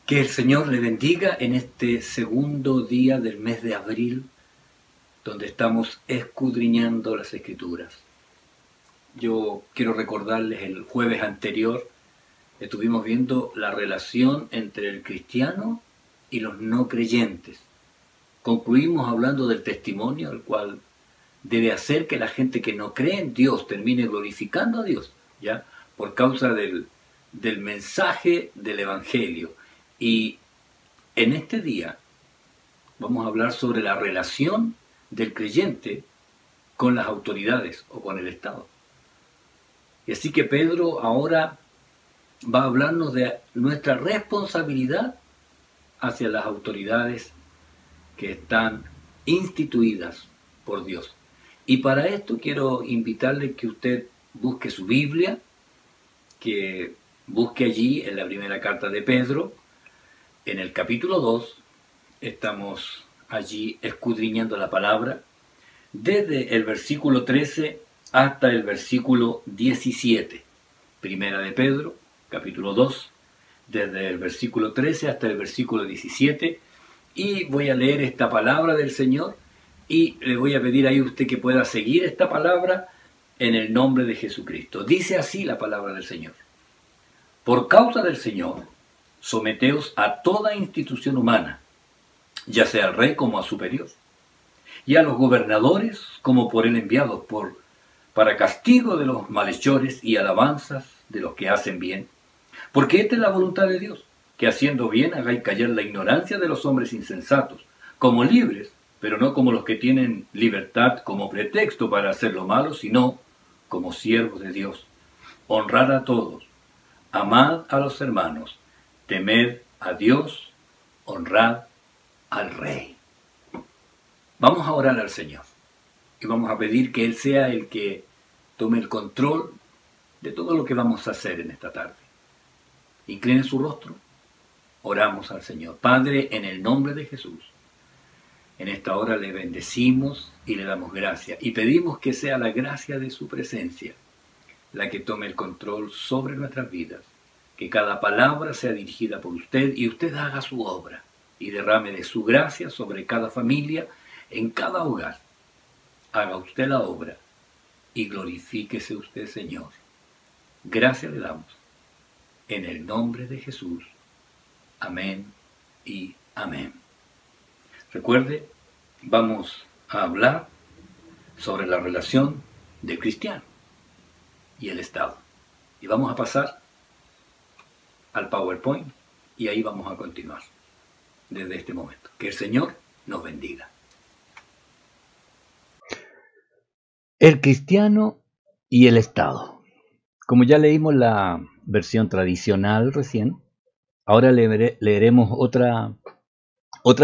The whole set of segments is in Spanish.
Que el Señor le bendiga en este segundo día del mes de abril, donde estamos escudriñando las Escrituras. Yo quiero recordarles el jueves anterior, estuvimos viendo la relación entre el cristiano y los no creyentes. Concluimos hablando del testimonio, el cual debe hacer que la gente que no cree en Dios termine glorificando a Dios, ¿ya? Por causa del mensaje del Evangelio. Y en este día vamos a hablar sobre la relación del creyente con las autoridades o con el Estado. Y así que Pedro ahora va a hablarnos de nuestra responsabilidad hacia las autoridades que están instituidas por Dios. Y para esto quiero invitarle que usted busque su Biblia, que busque allí en la primera carta de Pedro, en el capítulo 2, estamos allí escudriñando la palabra, desde el versículo 13 hasta el versículo 17. Primera de Pedro, capítulo 2, desde el versículo 13 hasta el versículo 17, y voy a leer esta palabra del Señor, y le voy a pedir ahí a usted que pueda seguir esta palabra en el nombre de Jesucristo. Dice así la palabra del Señor. Por causa del Señor, someteos a toda institución humana, ya sea al rey como a superior, y a los gobernadores como por él enviados, para castigo de los malhechores y alabanzas de los que hacen bien. Porque esta es la voluntad de Dios, que haciendo bien hagáis callar la ignorancia de los hombres insensatos, como libres, pero no como los que tienen libertad como pretexto para hacer lo malo, sino como siervos de Dios. Honrad a todos, amad a los hermanos, temed a Dios, honrad al Rey. Vamos a orar al Señor y vamos a pedir que Él sea el que tome el control de todo lo que vamos a hacer en esta tarde. Incline su rostro, oramos al Señor. Padre, en el nombre de Jesús, en esta hora le bendecimos y le damos gracia y pedimos que sea la gracia de su presencia la que tome el control sobre nuestras vidas, que cada palabra sea dirigida por usted y usted haga su obra y derrame de su gracia sobre cada familia, en cada hogar. Haga usted la obra y glorifíquese usted, Señor. Gracias le damos. En el nombre de Jesús. Amén y amén. Recuerde, vamos a hablar sobre la relación del cristiano y el Estado. Y vamos a pasar al PowerPoint y ahí vamos a continuar desde este momento. Que el Señor nos bendiga. El cristiano y el Estado. Como ya leímos la versión tradicional recién, ahora leeremos otra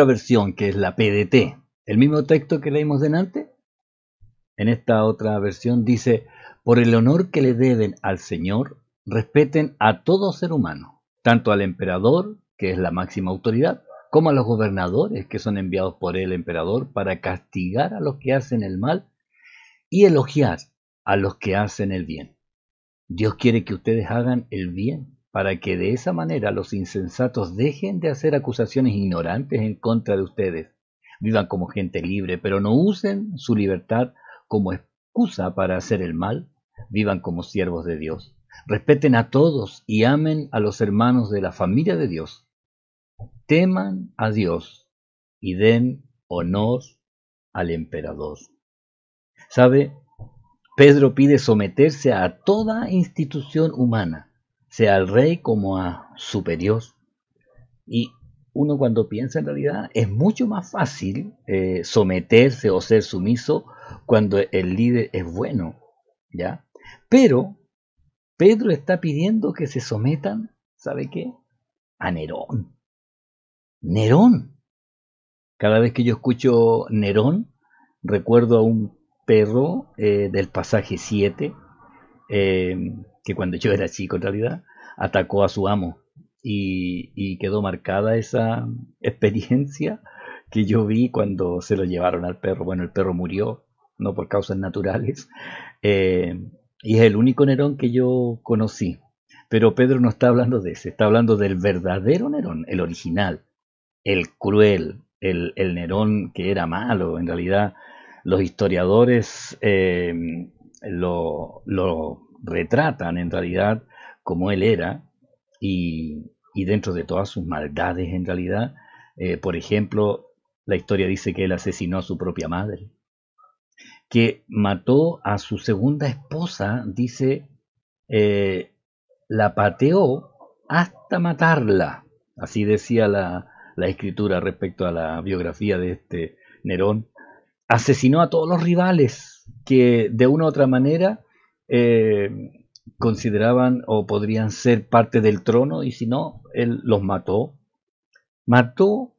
versión que es la PDT. El mismo texto que leímos delante, en esta otra versión dice: por el honor que le deben al Señor, respeten a todo ser humano, tanto al emperador, que es la máxima autoridad, como a los gobernadores, que son enviados por el emperador para castigar a los que hacen el mal y elogiar a los que hacen el bien. Dios quiere que ustedes hagan el bien, para que de esa manera los insensatos dejen de hacer acusaciones ignorantes en contra de ustedes. Vivan como gente libre, pero no usen su libertad como excusa para hacer el mal. Vivan como siervos de Dios. Respeten a todos y amen a los hermanos de la familia de Dios. Teman a Dios y den honor al emperador. ¿Sabe? Pedro pide someterse a toda institución humana, sea al rey como a superior. Y uno cuando piensa en realidad es mucho más fácil someterse o ser sumiso cuando el líder es bueno, ¿ya? Pero Pedro está pidiendo que se sometan, ¿sabe qué? A Nerón. Nerón. Cada vez que yo escucho Nerón, recuerdo a un perro del pasaje 7, que cuando yo era chico en realidad, atacó a su amo. Y quedó marcada esa experiencia que yo vi cuando se lo llevaron al perro. Bueno, el perro murió, no por causas naturales, y es el único Nerón que yo conocí. Pero Pedro no está hablando de ese, está hablando del verdadero Nerón, el original, el cruel, el Nerón que era malo. En realidad, los historiadores lo retratan en realidad como él era, y dentro de todas sus maldades en realidad, por ejemplo, la historia dice que él asesinó a su propia madre, que mató a su segunda esposa, dice, eh, la pateó hasta matarla. Así decía la escritura respecto a la biografía de este Nerón. Asesinó a todos los rivales que de una u otra manera eh, consideraban o podrían ser parte del trono, y si no, él los mató. Mató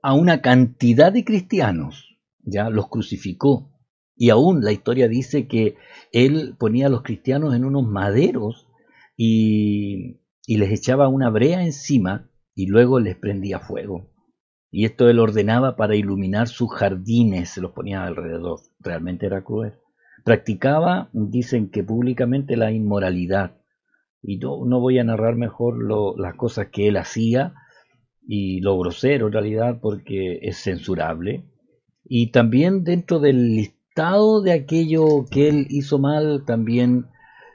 a una cantidad de cristianos, ya los crucificó. Y aún la historia dice que él ponía a los cristianos en unos maderos y les echaba una brea encima y luego les prendía fuego. Y esto él ordenaba para iluminar sus jardines, se los ponía alrededor. Realmente era cruel. Practicaba, dicen que públicamente, la inmoralidad. Y no voy a narrar mejor las cosas que él hacía y lo grosero en realidad, porque es censurable. Y también dentro del listado de aquello que él hizo mal, también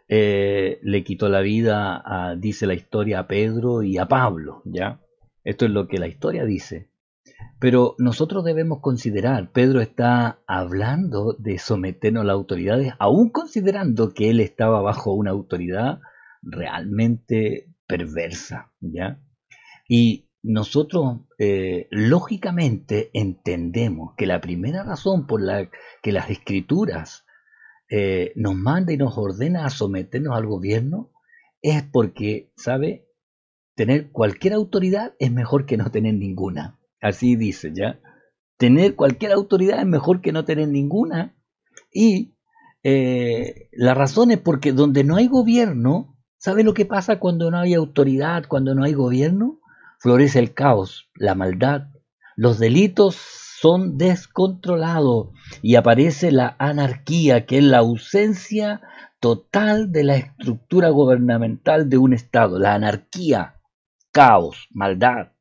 le quitó la vida, dice la historia, a Pedro y a Pablo, ¿ya? Esto es lo que la historia dice. Pero nosotros debemos considerar, Pedro está hablando de someternos a las autoridades, aún considerando que él estaba bajo una autoridad realmente perversa, ¿ya? Y nosotros, lógicamente, entendemos que la primera razón por la que las escrituras nos manda y nos ordena a someternos al gobierno es porque, ¿sabe? Tener cualquier autoridad es mejor que no tener ninguna. Así dice, ¿ya? Tener cualquier autoridad es mejor que no tener ninguna. Y la razón es porque donde no hay gobierno, ¿sabe lo que pasa cuando no hay autoridad, cuando no hay gobierno? Florece el caos, la maldad, los delitos son descontrolados y aparece la anarquía, que es la ausencia total de la estructura gubernamental de un Estado. La anarquía, caos, maldad.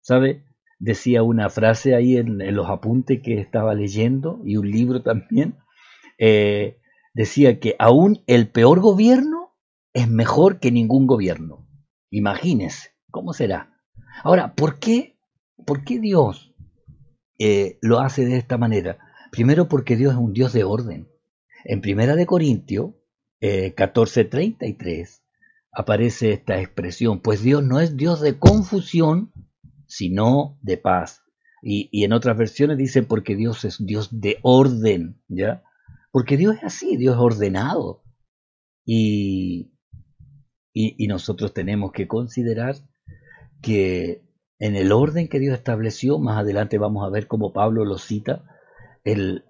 ¿Sabe? Decía una frase ahí en los apuntes que estaba leyendo, y un libro también. eh, Decía que aún el peor gobierno es mejor que ningún gobierno. Imagínese, ¿cómo será? Ahora, por qué Dios lo hace de esta manera? Primero, porque Dios es un Dios de orden. En Primera de Corintios 14:33 aparece esta expresión: pues Dios no es Dios de confusión, sino de paz. Y en otras versiones dice porque Dios es Dios de orden, ¿ya? Porque Dios es así, Dios es ordenado. Y, y nosotros tenemos que considerar que en el orden que Dios estableció, más adelante vamos a ver cómo Pablo lo cita, él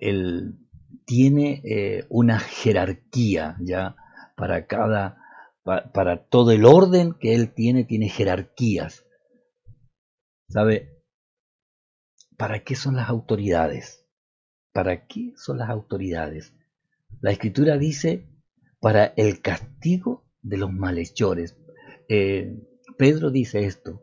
tiene una jerarquía, ¿ya? Para para todo el orden que él tiene jerarquías. ¿Sabe? ¿Para qué son las autoridades? ¿Para qué son las autoridades? La Escritura dice, para el castigo de los malhechores. Eh, Pedro dice esto: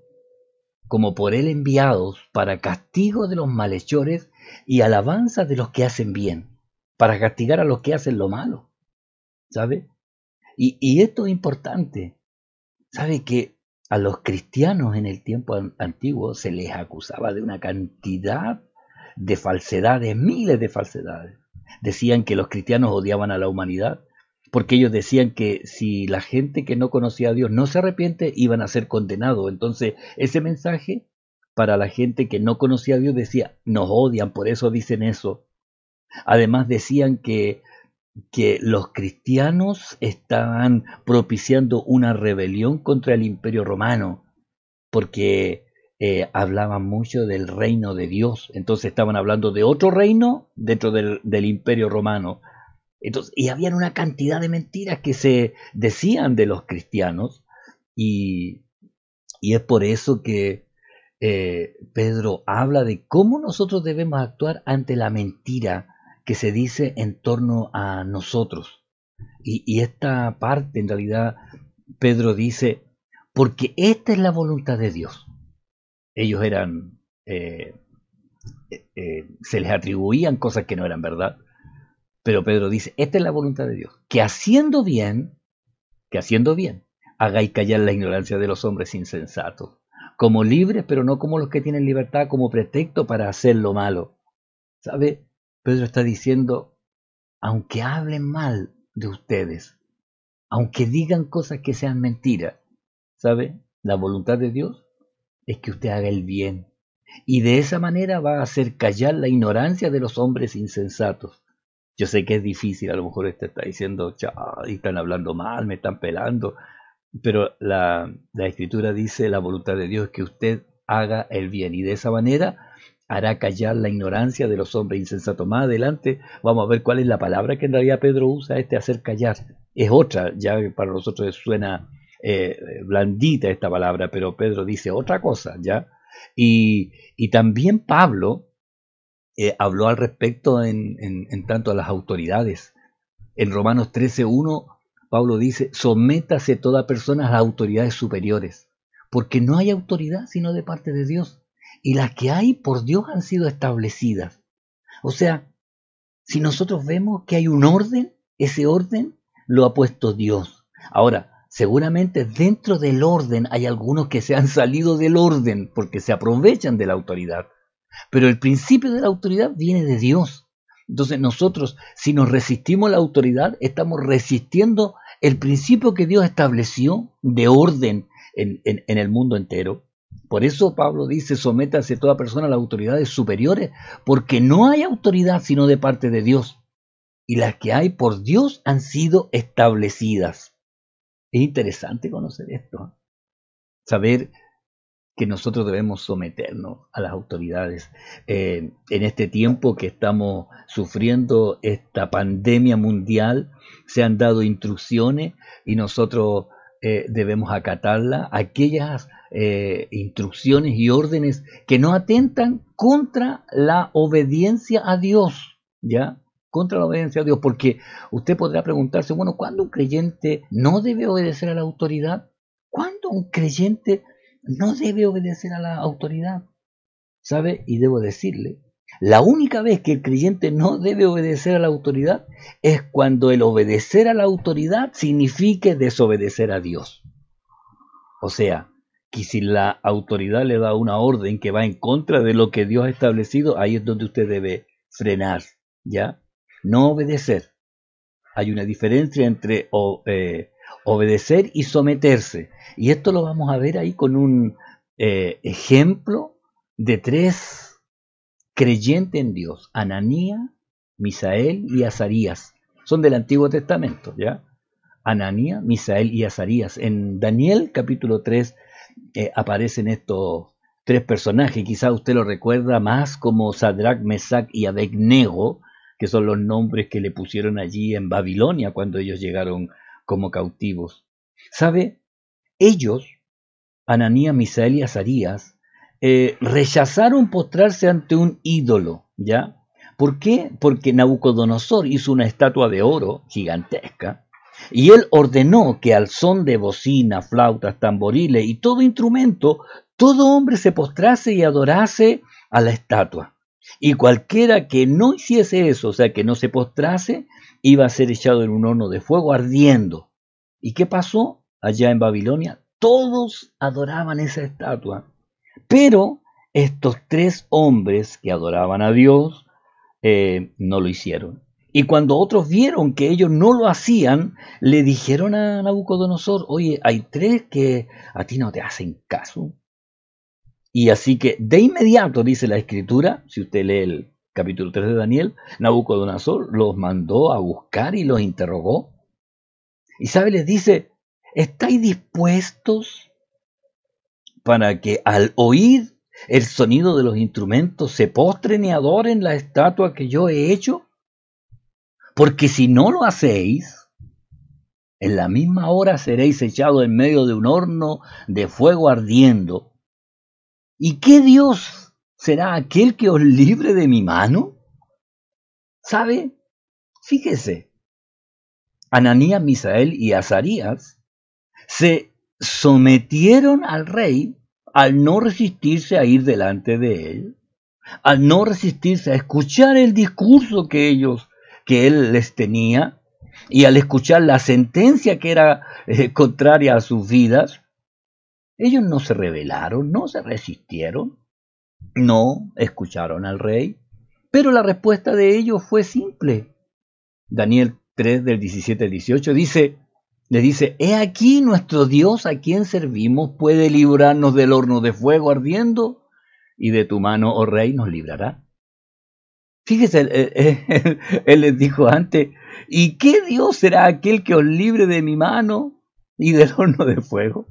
como por él enviados para castigo de los malhechores y alabanza de los que hacen bien, para castigar a los que hacen lo malo, ¿sabe? Y esto es importante. ¿Sabe que a los cristianos en el tiempo antiguo se les acusaba de una cantidad de falsedades, miles de falsedades? Decían que los cristianos odiaban a la humanidad, porque ellos decían que si la gente que no conocía a Dios no se arrepiente, iban a ser condenados. Entonces, ese mensaje para la gente que no conocía a Dios decía: nos odian, por eso dicen eso. Además decían que los cristianos estaban propiciando una rebelión contra el Imperio Romano, porque hablaban mucho del reino de Dios. Entonces estaban hablando de otro reino dentro del Imperio Romano. Entonces, y había una cantidad de mentiras que se decían de los cristianos, y, y es por eso que Pedro habla de cómo nosotros debemos actuar ante la mentira que se dice en torno a nosotros. Y esta parte, en realidad, Pedro dice, porque esta es la voluntad de Dios. Ellos eran, se les atribuían cosas que no eran verdad, pero Pedro dice, esta es la voluntad de Dios, que haciendo bien, hagáis callar la ignorancia de los hombres insensatos, como libres, pero no como los que tienen libertad como pretexto para hacer lo malo. ¿Sabe? Pedro está diciendo, aunque hablen mal de ustedes, aunque digan cosas que sean mentiras, ¿sabe? La voluntad de Dios es que usted haga el bien. Y de esa manera va a hacer callar la ignorancia de los hombres insensatos. Yo sé que es difícil, a lo mejor usted está diciendo, están hablando mal, me están pelando, pero la Escritura dice, la voluntad de Dios es que usted haga el bien, y de esa manera hará callar la ignorancia de los hombres insensatos. Más adelante vamos a ver cuál es la palabra que en realidad Pedro usa, hacer callar. Es otra, ya para nosotros suena blandita esta palabra, pero Pedro dice otra cosa, ¿ya? Y también Pablo habló al respecto en tanto a las autoridades. En Romanos 13:1, Pablo dice, sométase toda persona a las autoridades superiores, porque no hay autoridad sino de parte de Dios, y las que hay por Dios han sido establecidas. O sea, si nosotros vemos que hay un orden, ese orden lo ha puesto Dios. Ahora, seguramente dentro del orden hay algunos que se han salido del orden porque se aprovechan de la autoridad. Pero el principio de la autoridad viene de Dios. Entonces nosotros, si nos resistimos a la autoridad, estamos resistiendo el principio que Dios estableció de orden en el mundo entero. Por eso Pablo dice, sométase toda persona a las autoridades superiores, porque no hay autoridad sino de parte de Dios. Y las que hay por Dios han sido establecidas. Es interesante conocer esto, saber que nosotros debemos someternos a las autoridades. En este tiempo que estamos sufriendo esta pandemia mundial, se han dado instrucciones y nosotros debemos acatarlas, aquellas instrucciones y órdenes que no atentan contra la obediencia a Dios, ¿ya? Contra la obediencia a Dios, porque usted podrá preguntarse, bueno, ¿cuándo un creyente no debe obedecer a la autoridad? ¿Cuándo un creyente no debe obedecer a la autoridad? ¿Sabe? Y debo decirle, la única vez que el creyente no debe obedecer a la autoridad es cuando el obedecer a la autoridad signifique desobedecer a Dios. O sea, que si la autoridad le da una orden que va en contra de lo que Dios ha establecido, ahí es donde usted debe frenar, ¿ya? No obedecer. Hay una diferencia entre obedecer y someterse. Y esto lo vamos a ver ahí con un ejemplo de 3 creyentes en Dios: Ananías, Misael y Azarías. Son del Antiguo Testamento, ¿ya? Ananías, Misael y Azarías. En Daniel capítulo 3 aparecen estos 3 personajes. Quizás usted lo recuerda más como Sadrach, Mesach y Abednego, que son los nombres que le pusieron allí en Babilonia cuando ellos llegaron como cautivos. ¿Sabe? Ellos, Ananías, Misael y Azarías, rechazaron postrarse ante un ídolo, ¿ya? ¿Por qué? Porque Nabucodonosor hizo una estatua de oro gigantesca y él ordenó que al son de bocina, flautas, tamboriles y todo instrumento, todo hombre se postrase y adorase a la estatua. Y cualquiera que no hiciese eso, o sea, que no se postrase, iba a ser echado en un horno de fuego ardiendo. ¿Y qué pasó allá en Babilonia? Todos adoraban esa estatua. Pero estos 3 hombres que adoraban a Dios no lo hicieron. Y cuando otros vieron que ellos no lo hacían, le dijeron a Nabucodonosor, oye, hay 3 que a ti no te hacen caso. Y así que de inmediato, dice la Escritura, si usted lee el capítulo 3 de Daniel, Nabucodonosor los mandó a buscar y los interrogó. Y sabe, les dice, ¿estáis dispuestos para que al oír el sonido de los instrumentos se postren y adoren la estatua que yo he hecho? Porque si no lo hacéis, en la misma hora seréis echados en medio de un horno de fuego ardiendo. ¿Y qué Dios será aquel que os libre de mi mano? ¿Sabe? Fíjese, Ananías, Misael y Azarías se sometieron al rey al no resistirse a ir delante de él, al no resistirse a escuchar el discurso que él les tenía, y al escuchar la sentencia que era contraria a sus vidas. Ellos no se rebelaron, no se resistieron, no escucharon al rey, pero la respuesta de ellos fue simple. Daniel 3 del 17 al 18 le dice, he aquí nuestro Dios a quien servimos puede librarnos del horno de fuego ardiendo, y de tu mano, oh rey, nos librará. Fíjese, él les dijo antes, ¿y qué Dios será aquel que os libre de mi mano y del horno de fuego?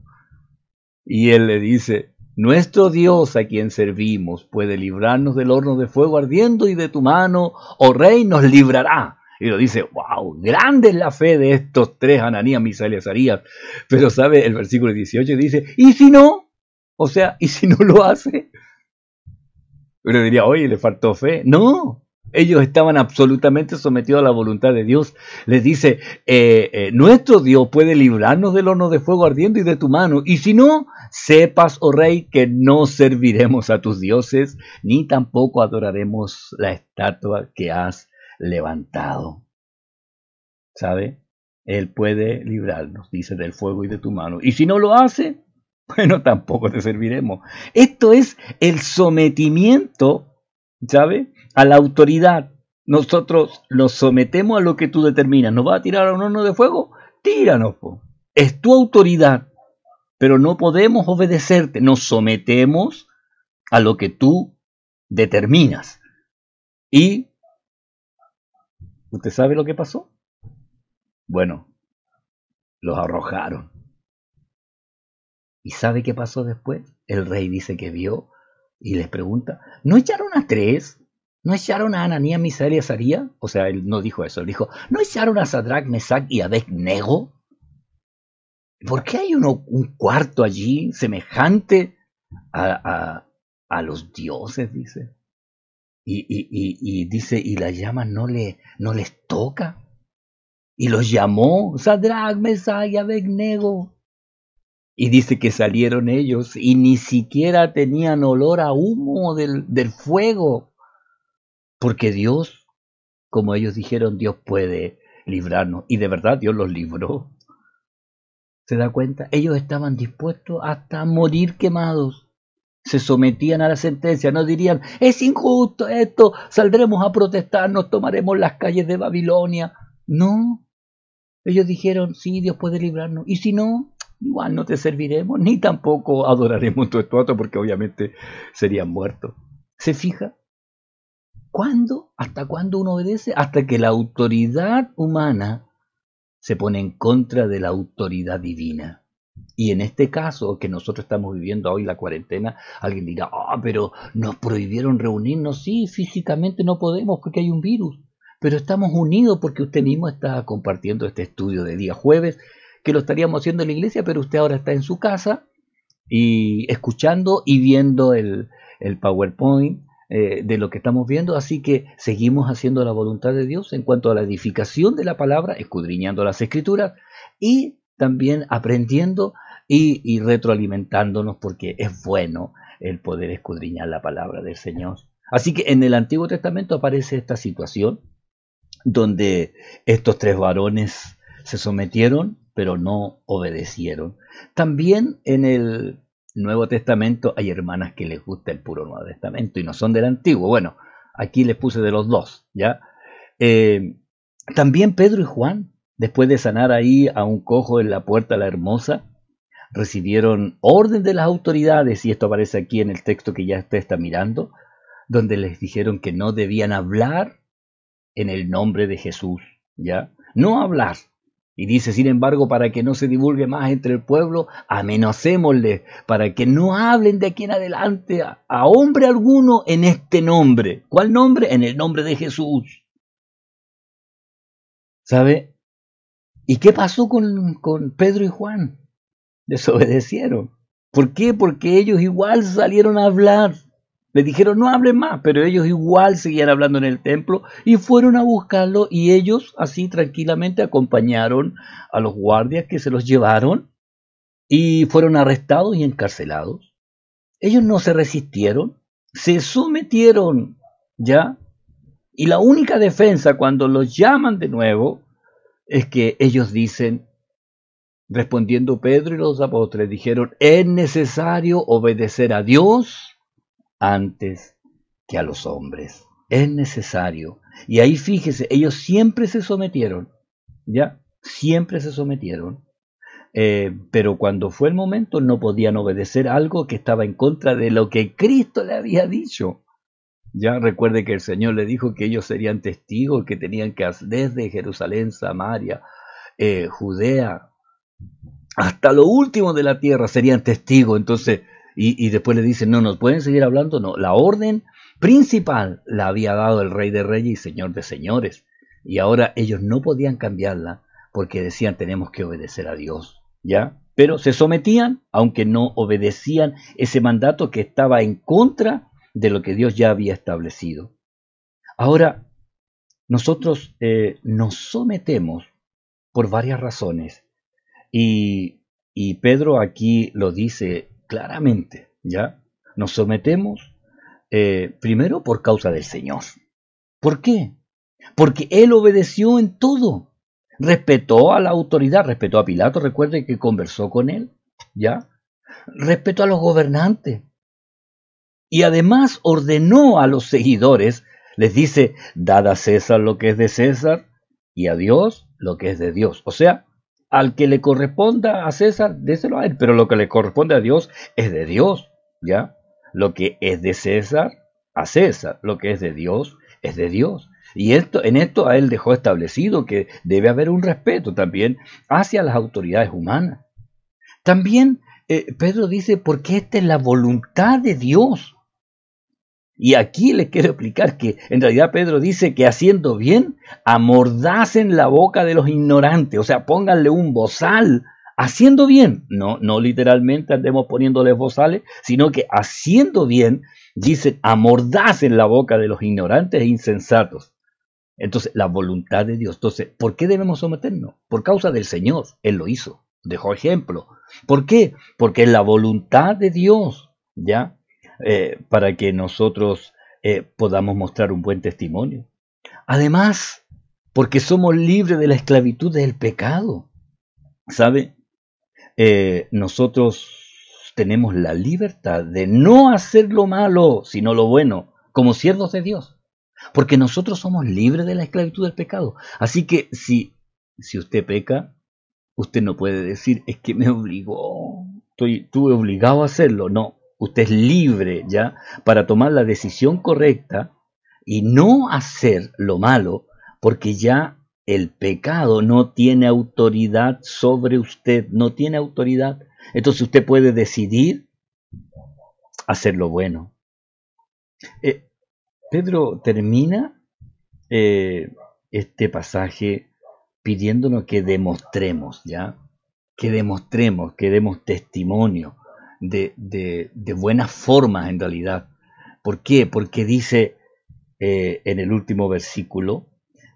Y él le dice, nuestro Dios a quien servimos puede librarnos del horno de fuego ardiendo, y de tu mano, oh rey, nos librará. Y lo dice, wow, grande es la fe de estos tres, Ananías, Misael y Azarías. Pero sabe, el versículo 18 dice, ¿y si no? O sea, ¿y si no lo hace? Uno diría, oye, le faltó fe. No, ellos estaban absolutamente sometidos a la voluntad de Dios. Les dice, nuestro Dios puede librarnos del horno de fuego ardiendo y de tu mano. Y si no, sepas, oh rey, que no serviremos a tus dioses, ni tampoco adoraremos la estatua que has levantado. ¿Sabe? Él puede librarnos, dice, del fuego y de tu mano. Y si no lo hace, bueno, tampoco te serviremos. Esto es el sometimiento, ¿sabe? A la autoridad. Nosotros nos sometemos a lo que tú determinas. ¿Nos va a tirar a un horno de fuego? Tíranos, po. Es tu autoridad, pero no podemos obedecerte. Nos sometemos a lo que tú determinas. ¿Y usted sabe lo que pasó? Bueno, los arrojaron. ¿Y sabe qué pasó después? El rey dice que vio y les pregunta, ¿no echaron a tres? ¿No echaron a Ananías, Misael y Azarías? O sea, él no dijo eso, él dijo, ¿no echaron a Sadrach, Mesach y Abed-Nego? ¿Por qué hay un cuarto allí semejante a los dioses? Dice. Y dice, y la llama no les toca. Y los llamó, Sadrach, Mesach y Abed-Nego. Y dice que salieron ellos y ni siquiera tenían olor a humo del fuego. Porque Dios, como ellos dijeron, Dios puede librarnos. Y de verdad Dios los libró. ¿Se da cuenta? Ellos estaban dispuestos hasta a morir quemados. Se sometían a la sentencia. No dirían, es injusto esto, saldremos a protestar, nos tomaremos las calles de Babilonia. No. Ellos dijeron, sí, Dios puede librarnos. Y si no, igual no te serviremos, ni tampoco adoraremos tu estatua, porque obviamente serían muertos. ¿Se fija? ¿Cuándo? ¿Hasta cuándo uno obedece? Hasta que la autoridad humana se pone en contra de la autoridad divina. Y en este caso que nosotros estamos viviendo hoy, la cuarentena, alguien dirá, pero nos prohibieron reunirnos. Sí, físicamente no podemos porque hay un virus, pero estamos unidos porque usted mismo está compartiendo este estudio de día jueves, que lo estaríamos haciendo en la iglesia, pero usted ahora está en su casa y escuchando y viendo el PowerPoint de lo que estamos viendo. Así que seguimos haciendo la voluntad de Dios en cuanto a la edificación de la palabra, escudriñando las escrituras y también aprendiendo y retroalimentándonos, porque es bueno el poder escudriñar la palabra del Señor. Así que en el Antiguo Testamento aparece esta situación donde estos tres varones se sometieron, pero no obedecieron. También en el Nuevo Testamento hay hermanas que les gusta el puro Nuevo Testamento y no son del Antiguo. Bueno, aquí les puse de los dos, ¿ya? También Pedro y Juan, después de sanar ahí a un cojo en la puerta la Hermosa, recibieron orden de las autoridades, y esto aparece aquí en el texto que ya usted está mirando, donde les dijeron que no debían hablar en el nombre de Jesús, ¿ya? No hablar. Y dice, sin embargo, para que no se divulgue más entre el pueblo, amenacémosle, para que no hablen de aquí en adelante a hombre alguno en este nombre. ¿Cuál nombre? En el nombre de Jesús. ¿Sabe? ¿Y qué pasó con Pedro y Juan? Desobedecieron. ¿Por qué? Porque ellos igual salieron a hablar. Le dijeron no hablen más, pero ellos igual seguían hablando en el templo y fueron a buscarlo y ellos así tranquilamente acompañaron a los guardias que se los llevaron y fueron arrestados y encarcelados. Ellos no se resistieron, se sometieron, ¿ya? Y la única defensa cuando los llaman de nuevo es que ellos dicen, respondiendo Pedro y los apóstoles, dijeron, es necesario obedecer a Dios antes que a los hombres. Es necesario. Y ahí fíjese, ellos siempre se sometieron, ¿ya? Siempre se sometieron. Pero cuando fue el momento no podían obedecer algo que estaba en contra de lo que Cristo le había dicho. Ya recuerde que el Señor le dijo que ellos serían testigos, que tenían que desde Jerusalén, Samaria, Judea, hasta lo último de la tierra serían testigos. Entonces, y después le dicen, no, ¿nos pueden seguir hablando? No, la orden principal la había dado el Rey de Reyes y Señor de Señores. Y ahora ellos no podían cambiarla porque decían, tenemos que obedecer a Dios, ¿ya? Pero se sometían, aunque no obedecían ese mandato que estaba en contra de lo que Dios ya había establecido. Ahora, nosotros nos sometemos por varias razones. Y Pedro aquí lo dice claramente, ¿ya? Nos sometemos primero por causa del Señor. ¿Por qué? Porque Él obedeció en todo. Respetó a la autoridad, respetó a Pilato, recuerde que conversó con él, ¿ya? Respetó a los gobernantes. Y además ordenó a los seguidores, les dice, dad a César lo que es de César y a Dios lo que es de Dios. O sea, al que le corresponda a César, déselo a él, pero lo que le corresponde a Dios es de Dios, ¿ya? Lo que es de César, a César, lo que es de Dios, es de Dios. Y en esto a él dejó establecido que debe haber un respeto también hacia las autoridades humanas. También Pedro dice, porque esta es la voluntad de Dios. Y aquí les quiero explicar que en realidad Pedro dice que haciendo bien, amordacen la boca de los ignorantes, o sea, pónganle un bozal, haciendo bien, no literalmente andemos poniéndoles bozales, sino que haciendo bien, dicen, amordacen la boca de los ignorantes e insensatos. Entonces, la voluntad de Dios. Entonces, ¿por qué debemos someternos? Por causa del Señor, Él lo hizo, dejó ejemplo. ¿Por qué? Porque es la voluntad de Dios, ¿ya? Para que nosotros podamos mostrar un buen testimonio. Además, porque somos libres de la esclavitud del pecado. ¿Sabe? Nosotros tenemos la libertad de no hacer lo malo, sino lo bueno, como siervos de Dios. Porque nosotros somos libres de la esclavitud del pecado. Así que si usted peca, usted no puede decir, es que me obligó, estuve obligado a hacerlo. No. Usted es libre ya para tomar la decisión correcta y no hacer lo malo, porque ya el pecado no tiene autoridad sobre usted, no tiene autoridad. Entonces usted puede decidir hacer lo bueno. Pedro termina este pasaje pidiéndonos que demostremos, ¿ya? Que demostremos, que demos testimonio de buenas formas en realidad. ¿Por qué? Porque dice en el último versículo,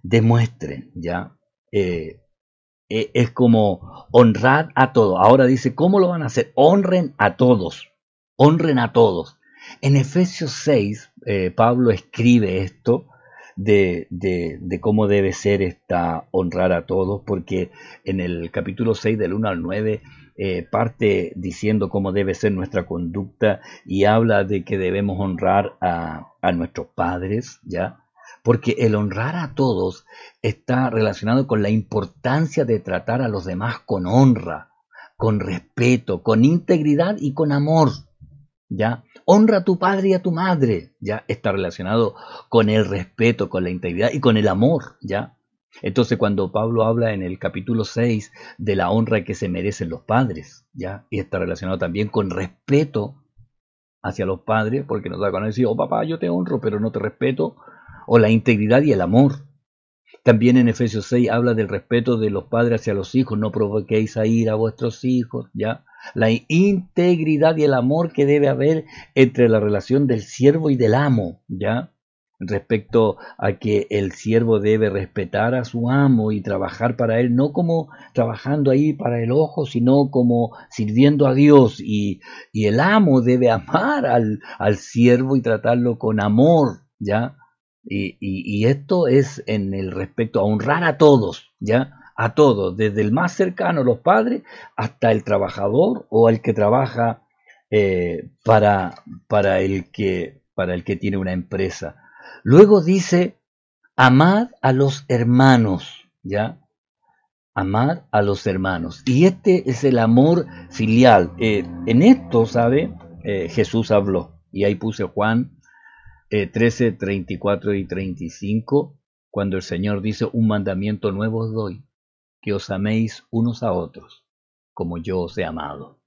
demuestren, ¿ya? Es como honrar a todos. Ahora dice, ¿cómo lo van a hacer? Honren a todos, honren a todos. En Efesios 6, Pablo escribe esto de cómo debe ser esta honrar a todos, porque en el capítulo 6 del 1 al 9 parte diciendo cómo debe ser nuestra conducta y habla de que debemos honrar a nuestros padres, ¿ya? Porque el honrar a todos está relacionado con la importancia de tratar a los demás con honra, con respeto, con integridad y con amor, ¿ya? Honra a tu padre y a tu madre, ¿ya? Está relacionado con el respeto, con la integridad y con el amor, ¿ya? Entonces cuando Pablo habla en el capítulo 6 de la honra que se merecen los padres, ¿ya? Y está relacionado también con respeto hacia los padres, porque nos da cuando decir, oh papá, yo te honro, pero no te respeto, o la integridad y el amor. También en Efesios 6 habla del respeto de los padres hacia los hijos, no provoquéis a ira a vuestros hijos, ¿ya? la integridad y el amor que debe haber entre la relación del siervo y del amo, ¿ya? Respecto a que el siervo debe respetar a su amo y trabajar para él, no como trabajando ahí para el ojo, sino como sirviendo a Dios. Y el amo debe amar al siervo y tratarlo con amor, ¿ya? Y esto es en el respecto a honrar a todos, ¿ya? A todos, desde el más cercano, los padres, hasta el trabajador o el que trabaja para el que tiene una empresa. Luego dice, amad a los hermanos, ¿ya? Amad a los hermanos. Y este es el amor filial. En esto, ¿sabe? Jesús habló. Y ahí puse Juan 13, 34 y 35, cuando el Señor dice, un mandamiento nuevo os doy, que os améis unos a otros, como yo os he amado.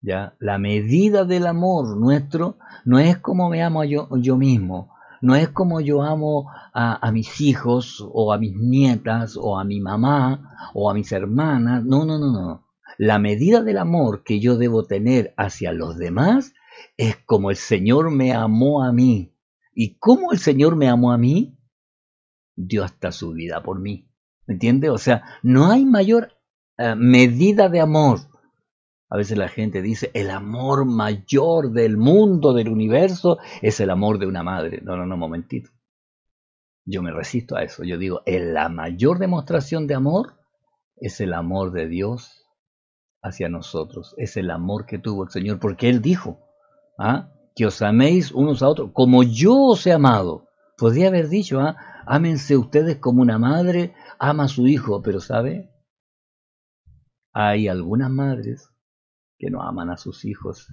¿Ya? La medida del amor nuestro no es como me amo yo mismo, no es como yo amo a mis hijos o a mis nietas o a mi mamá o a mis hermanas, no. La medida del amor que yo debo tener hacia los demás es como el Señor me amó a mí. ¿Y cómo el Señor me amó a mí? Dio hasta su vida por mí. ¿Me entiende? O sea, no hay mayor medida de amor. A veces la gente dice, el amor mayor del mundo, del universo, es el amor de una madre. No, momentito. Yo me resisto a eso. Yo digo, la mayor demostración de amor es el amor de Dios hacia nosotros. Es el amor que tuvo el Señor, porque Él dijo, que os améis unos a otros, como yo os he amado. Podría haber dicho, ámense ustedes como una madre ama a su hijo, pero ¿sabe? Hay algunas madres que no aman a sus hijos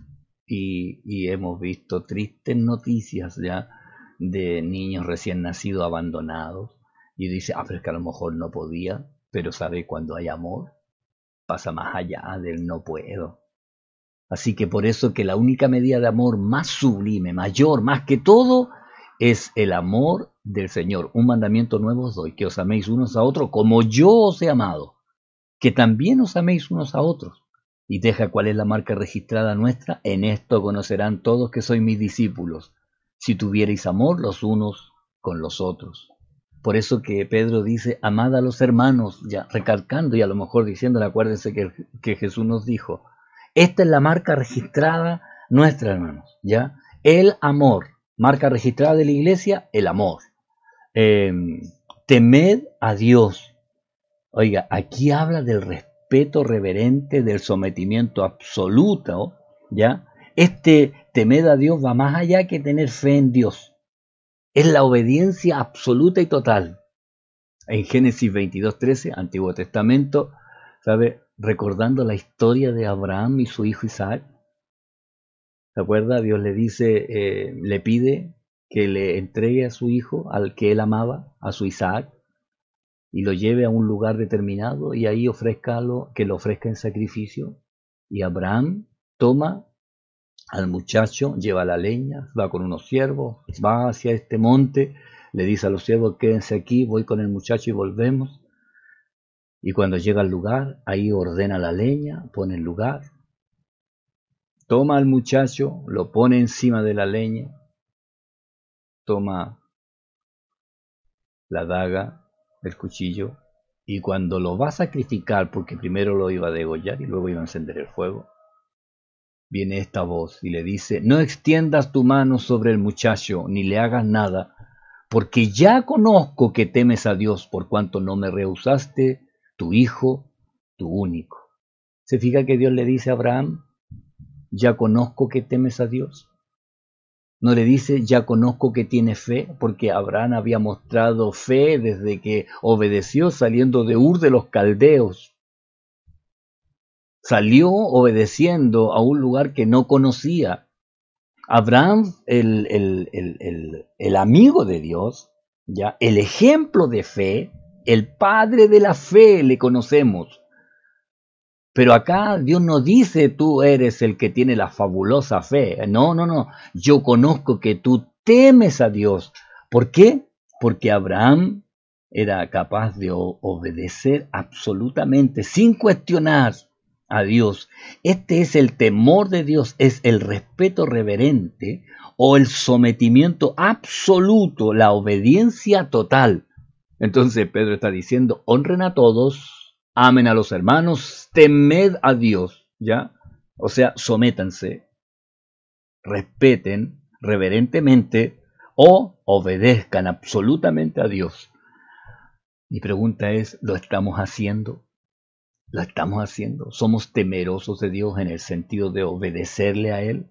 y hemos visto tristes noticias ya de niños recién nacidos abandonados y dice, pero es que a lo mejor no podía, pero sabe, cuando hay amor pasa más allá del no puedo. Así que por eso que la única medida de amor más sublime, mayor, más que todo, es el amor del Señor. Un mandamiento nuevo os doy, que os améis unos a otros como yo os he amado, que también os améis unos a otros. Y deja cuál es la marca registrada nuestra. En esto conocerán todos que sois mis discípulos, si tuvierais amor los unos con los otros. Por eso que Pedro dice, amad a los hermanos, ya recalcando y a lo mejor diciéndole, acuérdense que Jesús nos dijo, esta es la marca registrada nuestra, hermanos, ¿ya? El amor, marca registrada de la iglesia, el amor. Temed a Dios. Oiga, aquí habla del respeto reverente, del sometimiento absoluto, ¿ya? Este temed a Dios va más allá que tener fe en Dios. Es la obediencia absoluta y total. En Génesis 22:13, Antiguo Testamento, ¿sabe? Recordando la historia de Abraham y su hijo Isaac. ¿Se acuerda? Dios le dice, le pide que le entregue a su hijo, al que él amaba, a su Isaac, y lo lleve a un lugar determinado y ahí que lo ofrezca en sacrificio. Y Abraham toma al muchacho, lleva la leña, va con unos siervos, va hacia este monte, le dice a los siervos, quédense aquí, voy con el muchacho y volvemos. Y cuando llega al lugar, ahí ordena la leña, pone el lugar, toma al muchacho, lo pone encima de la leña, toma la daga, el cuchillo, y cuando lo va a sacrificar, porque primero lo iba a degollar y luego iba a encender el fuego, viene esta voz y le dice, no extiendas tu mano sobre el muchacho, ni le hagas nada, porque ya conozco que temes a Dios, por cuanto no me rehusaste tu hijo, tu único. ¿Se fija que Dios le dice a Abraham, ya conozco que temes a Dios? No le dice, ya conozco que tiene fe, porque Abraham había mostrado fe desde que obedeció saliendo de Ur de los Caldeos. Salió obedeciendo a un lugar que no conocía. Abraham, el amigo de Dios, ya, el ejemplo de fe, el padre de la fe le conocemos. Pero acá Dios no dice tú eres el que tiene la fabulosa fe. No. Yo conozco que tú temes a Dios. ¿Por qué? Porque Abraham era capaz de obedecer absolutamente, sin cuestionar, a Dios. Este es el temor de Dios, es el respeto reverente o el sometimiento absoluto, la obediencia total. Entonces Pedro está diciendo, honren a todos, amen a los hermanos, temed a Dios, ¿ya? O sea, sométanse, respeten reverentemente o obedezcan absolutamente a Dios. Mi pregunta es, ¿lo estamos haciendo? ¿Lo estamos haciendo? ¿Somos temerosos de Dios en el sentido de obedecerle a Él?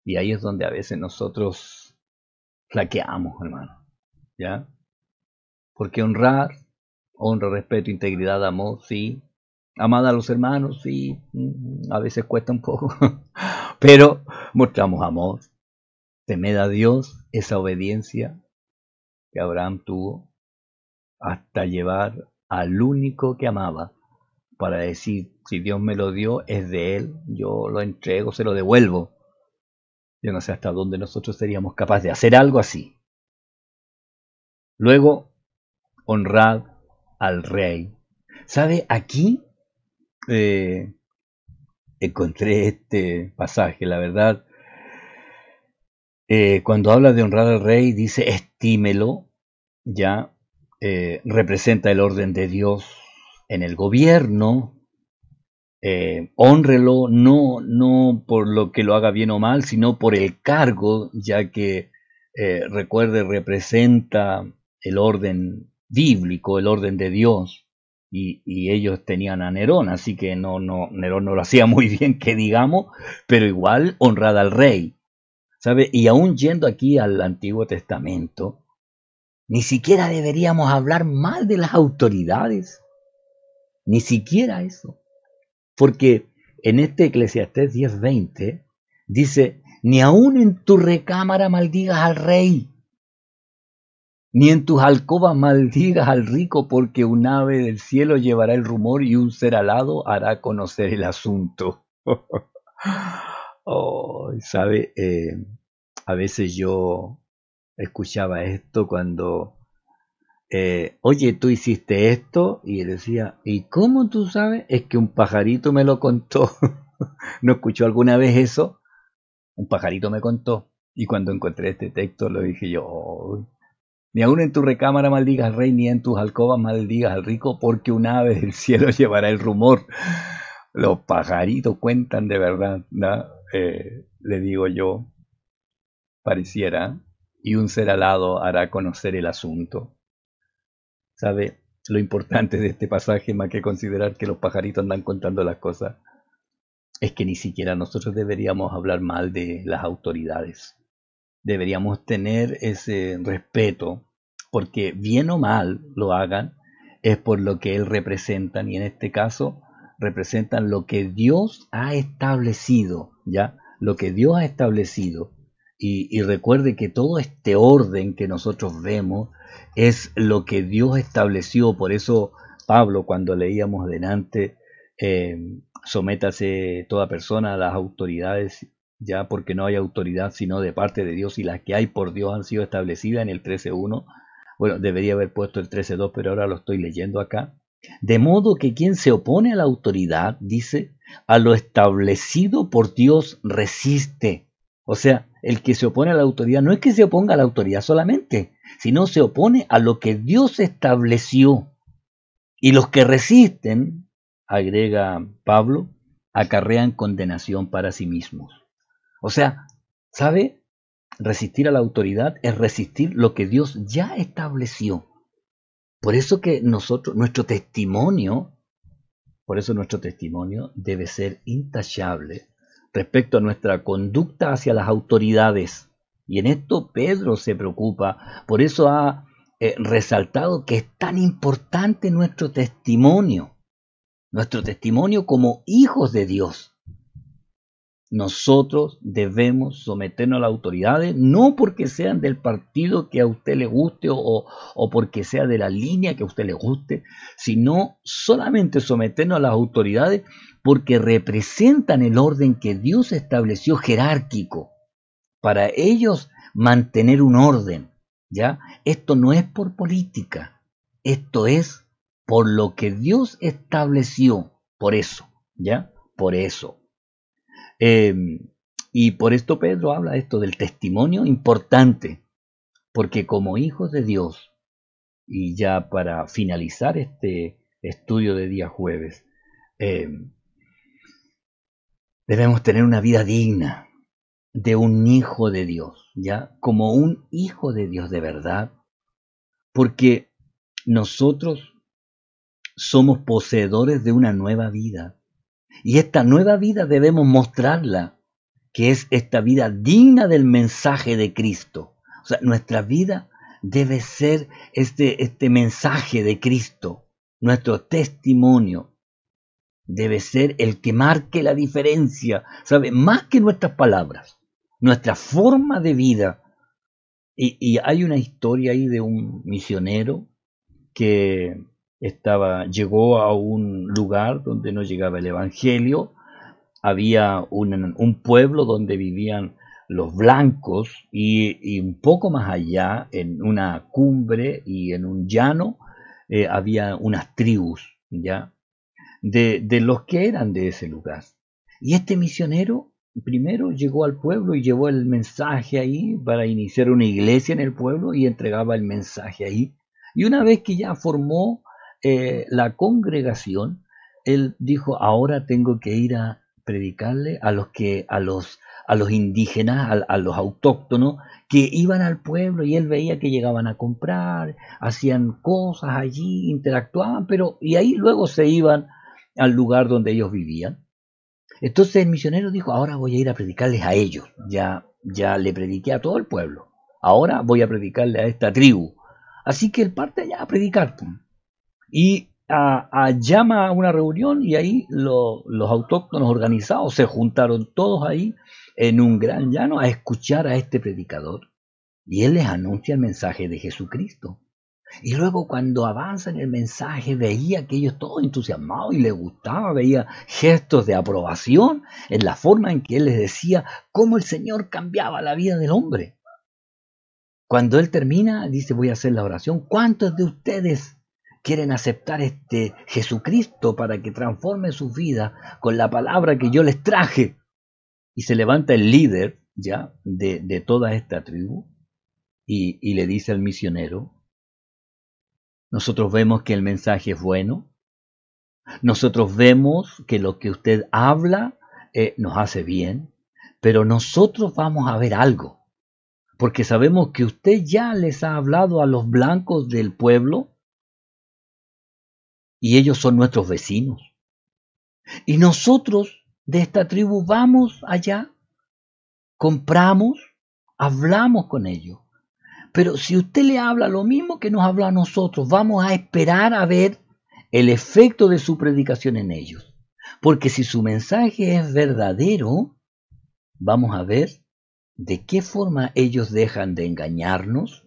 Y ahí es donde a veces nosotros flaqueamos, hermano, ¿ya? Porque honra, respeto, integridad, amor, sí. Amar a los hermanos, sí. A veces cuesta un poco, pero mostramos amor. Temed a Dios, esa obediencia que Abraham tuvo hasta llevar al único que amaba para decir, si Dios me lo dio, es de Él, yo lo entrego, se lo devuelvo. Yo no sé hasta dónde nosotros seríamos capaces de hacer algo así. Luego, honrad al rey. ¿Sabe? Aquí encontré este pasaje, la verdad. Cuando habla de honrar al rey, dice estímelo, ya representa el orden de Dios en el gobierno. Hónrelo no por lo que lo haga bien o mal, sino por el cargo, ya que recuerde, representa el orden bíblico, el orden de Dios, y ellos tenían a Nerón, así que Nerón no lo hacía muy bien, que digamos, pero igual honrad al rey, ¿sabe? Y aún yendo aquí al Antiguo Testamento, ni siquiera deberíamos hablar mal de las autoridades, ni siquiera eso. Porque en este Eclesiastés 10:20 dice, ni aun en tu recámara maldigas al rey, ni en tus alcobas maldigas al rico, porque un ave del cielo llevará el rumor y un ser alado hará conocer el asunto. Oh, ¿sabe? A veces yo escuchaba esto cuando oye, tú hiciste esto, y él decía, ¿y cómo tú sabes? Es que un pajarito me lo contó. ¿No escuchó alguna vez eso? Un pajarito me contó. Y cuando encontré este texto lo dije yo, oh, ni aun en tu recámara maldigas al rey, ni en tus alcobas maldigas al rico, porque un ave del cielo llevará el rumor. Los pajaritos cuentan de verdad, ¿no? Le digo yo, pareciera, y un ser alado hará conocer el asunto. ¿Sabe? Lo importante de este pasaje, más que considerar que los pajaritos andan contando las cosas, es que ni siquiera nosotros deberíamos hablar mal de las autoridades. Deberíamos tener ese respeto, porque bien o mal lo hagan, es por lo que él representan, y en este caso representan lo que Dios ha establecido, ¿ya? Lo que Dios ha establecido. Y recuerde que todo este orden que nosotros vemos es lo que Dios estableció. Por eso Pablo, cuando leíamos delante, sométase toda persona a las autoridades, ya, porque no hay autoridad sino de parte de Dios, y las que hay por Dios han sido establecidas en el 13:1. Bueno, debería haber puesto el 13:2, pero ahora lo estoy leyendo acá. De modo que quien se opone a la autoridad, dice, a lo establecido por Dios resiste. O sea, el que se opone a la autoridad no es que se oponga a la autoridad solamente, sino se opone a lo que Dios estableció. Y los que resisten, agrega Pablo, acarrean condenación para sí mismos. O sea, ¿sabe? Resistir a la autoridad es resistir lo que Dios ya estableció. Por eso que nuestro testimonio debe ser intachable respecto a nuestra conducta hacia las autoridades. Y en esto Pedro se preocupa. Por eso ha resaltado que es tan importante nuestro testimonio como hijos de Dios. Nosotros debemos someternos a las autoridades, no porque sean del partido que a usted le guste o porque sea de la línea que a usted le guste, sino solamente someternos a las autoridades porque representan el orden que Dios estableció jerárquico para ellos mantener un orden, ¿ya? Esto no es por política, esto es por lo que Dios estableció, por eso. ¿ya? Por eso. Y por esto Pedro habla esto del testimonio importante, porque como hijos de Dios, y ya para finalizar este estudio de día jueves, eh, debemos tener una vida digna de un hijo de Dios, ¿ya? Como un hijo de Dios de verdad, porque nosotros somos poseedores de una nueva vida. Y esta nueva vida debemos mostrarla, que es esta vida digna del mensaje de Cristo. O sea, nuestra vida debe ser este mensaje de Cristo. Nuestro testimonio debe ser el que marque la diferencia, ¿sabe? Más que nuestras palabras, nuestra forma de vida. Y hay una historia ahí de un misionero que llegó a un lugar donde no llegaba el evangelio. Había un pueblo donde vivían los blancos y un poco más allá, en una cumbre y en un llano, había unas tribus, ¿ya? De los que eran de ese lugar. Y este misionero primero llegó al pueblo y llevó el mensaje ahí para iniciar una iglesia en el pueblo y entregaba el mensaje ahí. Y una vez que ya formó la congregación, él dijo, ahora tengo que ir a predicarle a los indígenas, a los autóctonos que iban al pueblo, y él veía que llegaban a comprar, hacían cosas allí, interactuaban, pero y ahí luego se iban al lugar donde ellos vivían. Entonces el misionero dijo, ahora voy a ir a predicarles a ellos. Ya le prediqué a todo el pueblo. Ahora voy a predicarle a esta tribu. Así que él parte allá a predicar. Y llama a una reunión, y ahí los autóctonos organizados se juntaron todos ahí en un gran llano a escuchar a este predicador. Y él les anuncia el mensaje de Jesucristo. Y luego cuando avanza en el mensaje veía que ellos todos entusiasmados y les gustaba, veía gestos de aprobación en la forma en que él les decía cómo el Señor cambiaba la vida del hombre. Cuando él termina, dice, voy a hacer la oración. ¿Cuántos de ustedes quieren aceptar este Jesucristo para que transforme su vida con la palabra que yo les traje? Y se levanta el líder ya de toda esta tribu y le dice al misionero, nosotros vemos que el mensaje es bueno. Nosotros vemos que lo que usted habla nos hace bien. Pero nosotros vamos a ver algo. Porque sabemos que usted ya les ha hablado a los blancos del pueblo. Y ellos son nuestros vecinos. Y nosotros de esta tribu vamos allá. Compramos. Hablamos con ellos. Pero si usted le habla lo mismo que nos habla a nosotros, vamos a esperar a ver el efecto de su predicación en ellos. Porque si su mensaje es verdadero, vamos a ver de qué forma ellos dejan de engañarnos,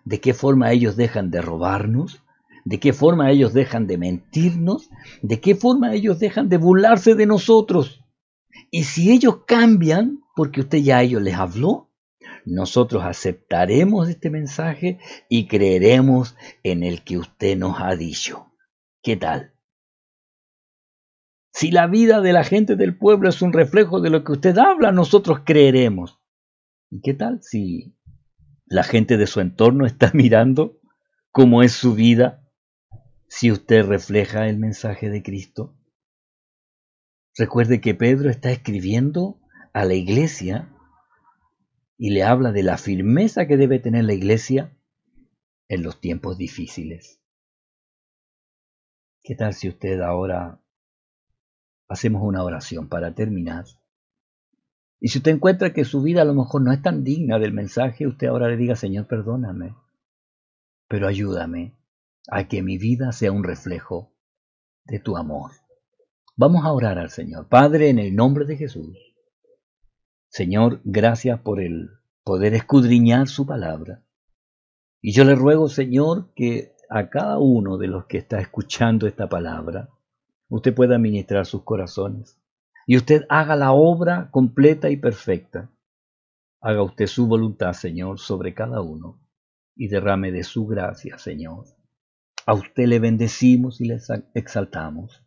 de qué forma ellos dejan de robarnos, de qué forma ellos dejan de mentirnos, de qué forma ellos dejan de burlarse de nosotros. Y si ellos cambian, porque usted ya a ellos les habló, nosotros aceptaremos este mensaje y creeremos en el que usted nos ha dicho. ¿Qué tal? Si la vida de la gente del pueblo es un reflejo de lo que usted habla, nosotros creeremos. ¿Y qué tal si la gente de su entorno está mirando cómo es su vida, si usted refleja el mensaje de Cristo? Recuerde que Pedro está escribiendo a la iglesia y le habla de la firmeza que debe tener la iglesia en los tiempos difíciles. ¿Qué tal si usted ahora hacemos una oración para terminar? Y si usted encuentra que su vida a lo mejor no es tan digna del mensaje, usted ahora le diga, Señor, perdóname, pero ayúdame a que mi vida sea un reflejo de tu amor. Vamos a orar al Señor. Padre, en el nombre de Jesús. Señor, gracias por el poder escudriñar su palabra. Y yo le ruego, Señor, que a cada uno de los que está escuchando esta palabra, usted pueda ministrar sus corazones. Y usted haga la obra completa y perfecta. Haga usted su voluntad, Señor, sobre cada uno. Y derrame de su gracia, Señor. A usted le bendecimos y le exaltamos.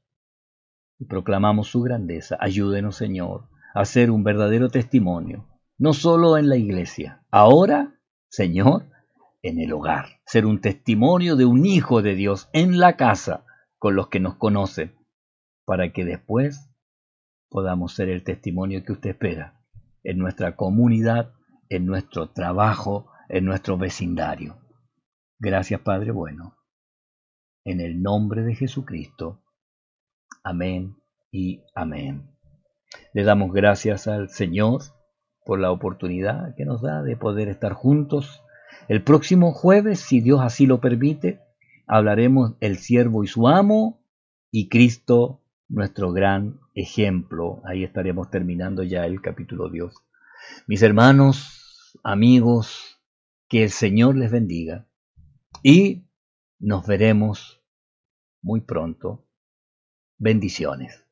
y proclamamos su grandeza. Ayúdenos, Señor, a ser un verdadero testimonio, no solo en la iglesia, ahora, Señor, en el hogar. Ser un testimonio de un hijo de Dios en la casa con los que nos conocen, para que después podamos ser el testimonio que usted espera en nuestra comunidad, en nuestro trabajo, en nuestro vecindario. Gracias, Padre bueno. En el nombre de Jesucristo. Amén y amén. Le damos gracias al Señor por la oportunidad que nos da de poder estar juntos. El próximo jueves, si Dios así lo permite, hablaremos el siervo y su amo y Cristo, nuestro gran ejemplo. Ahí estaremos terminando ya el capítulo 2. Mis hermanos, amigos, que el Señor les bendiga y nos veremos muy pronto. Bendiciones.